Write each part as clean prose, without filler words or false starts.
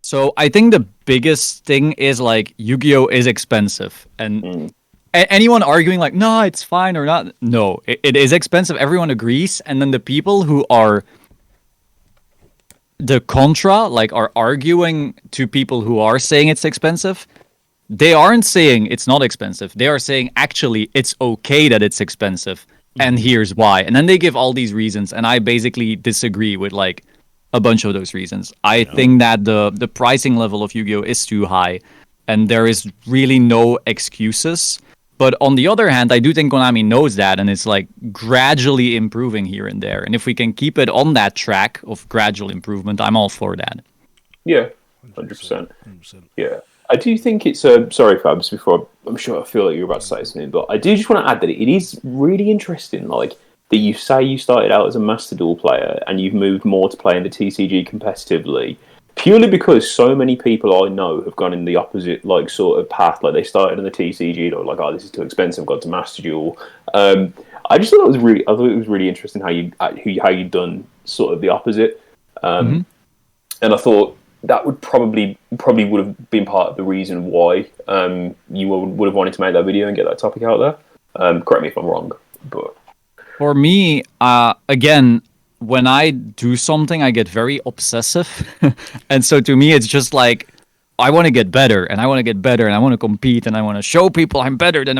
So I think the biggest thing is like Yu-Gi-Oh is expensive, and anyone arguing like no, it's fine or not, no, it is expensive. Everyone agrees, and then the people who are the contra, like are arguing to people who are saying it's expensive, they aren't saying it's not expensive. They are saying actually it's okay that it's expensive, and here's why. And then they give all these reasons, and I basically disagree with like a bunch of those reasons. I think that the pricing level of Yu-Gi-Oh is too high, and there is really no excuses. But on the other hand, I do think Konami knows that, and it's like gradually improving here and there. And if we can keep it on that track of gradual improvement, I'm all for that. Yeah, 100%. Yeah. I do think it's sorry, Fabs. Before I'm sure I feel like you're about to say something, but I do just want to add that it is really interesting. Like that, you say you started out as a Master Duel player and you've moved more to playing the TCG competitively, purely because so many people I know have gone in the opposite like sort of path. Like they started in the TCG, they're like, oh, this is too expensive, got to Master Duel. I just thought it was really interesting how you'd done sort of the opposite, and I thought that would probably would have been part of the reason why you would have wanted to make that video and get that topic out there. Correct me if I'm wrong, but For me, again, when I do something, I get very obsessive. And so to me, it's just like, I want to get better, and I want to get better, and I want to compete, and I want to show people I'm better than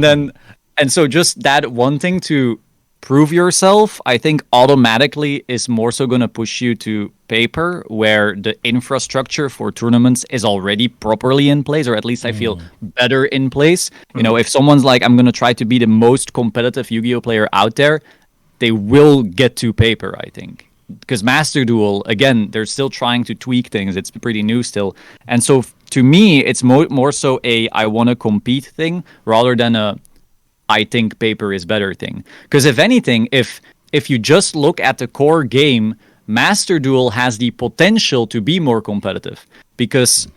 them. And so just that wanting to prove yourself, I think automatically is more so going to push you to paper, where the infrastructure for tournaments is already properly in place, or at least I feel better in place. You know, if someone's like, I'm going to try to be the most competitive Yu-Gi-Oh player out there, they will get to paper, I think. Because Master Duel, again, they're still trying to tweak things. It's pretty new still. And so to me, it's more so a I want to compete thing rather than a I think paper is better thing. Because if anything, if you just look at the core game, Master Duel has the potential to be more competitive. Because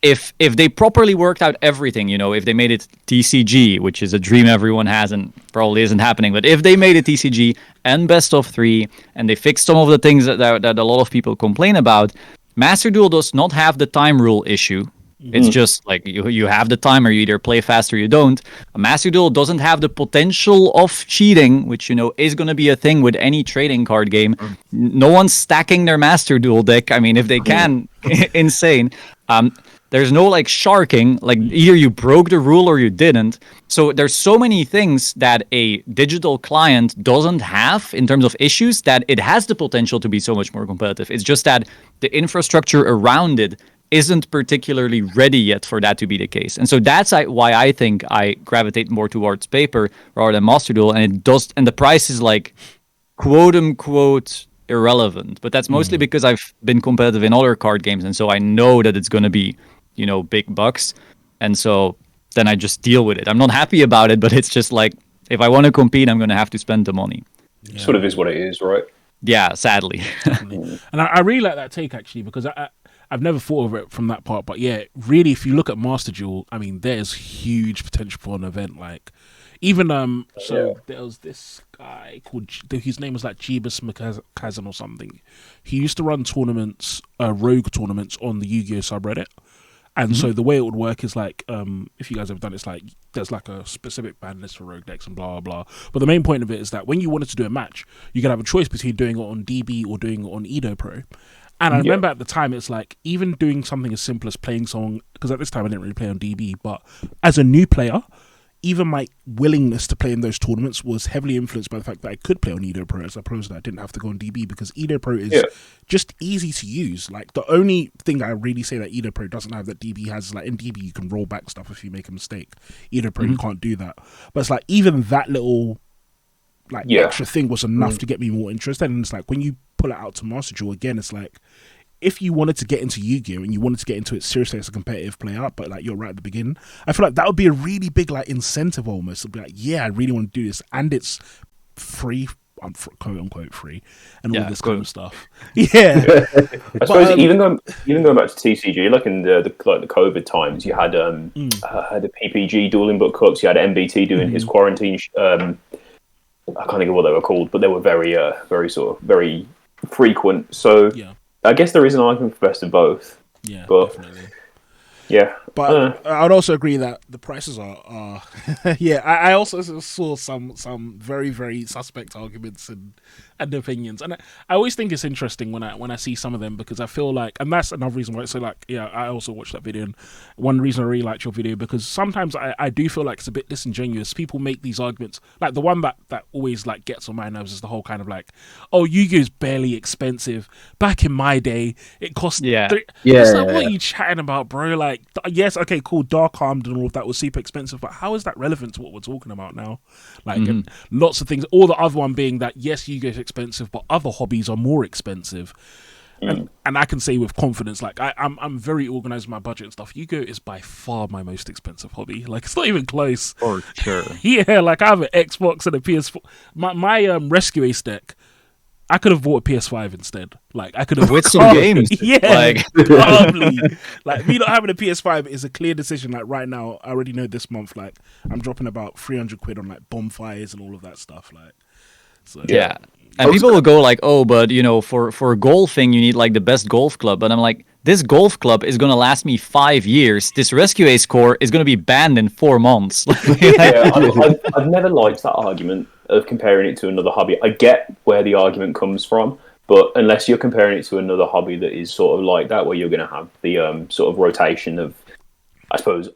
if they properly worked out everything, you know, if they made it TCG, which is a dream everyone has and probably isn't happening, but if they made it TCG and best of 3, and they fixed some of the things that a lot of people complain about, Master Duel does not have the time rule issue. It's just like you have the time, or you either play fast or you don't. A Master Duel doesn't have the potential of cheating, which, you know, is going to be a thing with any trading card game. No one's stacking their Master Duel deck. I mean, if they can, insane. There's no like sharking, like either you broke the rule or you didn't. So there's so many things that a digital client doesn't have in terms of issues that it has the potential to be so much more competitive. It's just that the infrastructure around it isn't particularly ready yet for that to be the case. And so that's why I think I gravitate more towards paper rather than Master Duel. And it does, and the price is like quote unquote irrelevant. But that's mostly because I've been competitive in other card games, and so I know that it's going to be, you know, big bucks. And so then I just deal with it. I'm not happy about it, but it's just like, if I want to compete, I'm going to have to spend the money. Yeah. Sort of is what it is, right? Yeah, sadly. And I really like that take, actually, because I've never thought of it from that part. But yeah, really, if you look at Master Duel, I mean, there's huge potential for an event. Like, even, there was this guy called, his name was like Jeebus Kazan or something. He used to run tournaments, rogue tournaments on the Yu-Gi-Oh subreddit. And so the way it would work is like, if you guys have done it, it's like, there's like a specific ban list for rogue decks and blah, blah, blah. But the main point of it is that when you wanted to do a match, you could have a choice between doing it on DB or doing it on Edo Pro. And I remember at the time, it's like, even doing something as simple as playing someone, because at this time I didn't really play on DB, but as a new player, even my willingness to play in those tournaments was heavily influenced by the fact that I could play on Edo Pro, as opposed to that I didn't have to go on DB, because Edo Pro is just easy to use. Like, the only thing I really say that Edo Pro doesn't have that DB has is, like, in DB you can roll back stuff if you make a mistake. Edo Pro you can't do that. But it's like, even that little extra thing was enough to get me more interested. And it's like, when you pull it out to Master Duel again, it's like, if you wanted to get into Yu-Gi-Oh! And you wanted to get into it seriously as a competitive player, but like you're right at the beginning, I feel like that would be a really big like incentive almost. It'd be like, yeah, I really want to do this, and it's free, quote unquote free, and all this kind of stuff. Yeah, I suppose even going back to TCG, like in the COVID times, you had the PPG dueling book clubs, you had MBT doing his quarantine. I can't think of what they were called, but they were very sort of very frequent. So. Yeah. I guess there is an argument for best of both. Yeah, But definitely. yeah, But I'd also agree that the prices are yeah. I also saw some very very suspect arguments and opinions, and I always think it's interesting when I see some of them because I feel like, and that's another reason why. So like, yeah, I also watched that video, and one reason I really liked your video because sometimes I do feel like it's a bit disingenuous. People make these arguments, like the one that always like gets on my nerves is the whole kind of like, oh, Yu-Gi-Oh's barely expensive. Back in my day, it cost Yeah. it's like, what are you chatting about, bro? Like, yes, okay, cool, Dark Armed and all of that was super expensive, but how is that relevant to what we're talking about now? Like, and lots of things. All the other one being that, yes, Yu-Gi-Oh's expensive, but other hobbies are more expensive. And I can say with confidence, like, I'm very organized with my budget and stuff. Yu-Gi-Oh is by far my most expensive hobby. Like, it's not even close. For sure. Yeah, like, I have an Xbox and a PS4. My Rescue Ace deck, I could have bought a PS5 instead. Like, I could have With some games. Yeah, Like, probably. Like, me not having a PS5 is a clear decision. Like, right now, I already know this month, like, I'm dropping about £300 on like bonfires and all of that stuff. Like, so yeah. And people will go like, oh, but for golfing, you need like the best golf club. And I'm like, this golf club is going to last me 5 years. This Rescue Ace core is going to be banned in 4 months. yeah, I've never liked that argument of comparing it to another hobby. I get where the argument comes from, but unless you're comparing it to another hobby that is sort of like that, where you're going to have the sort of rotation of, I suppose,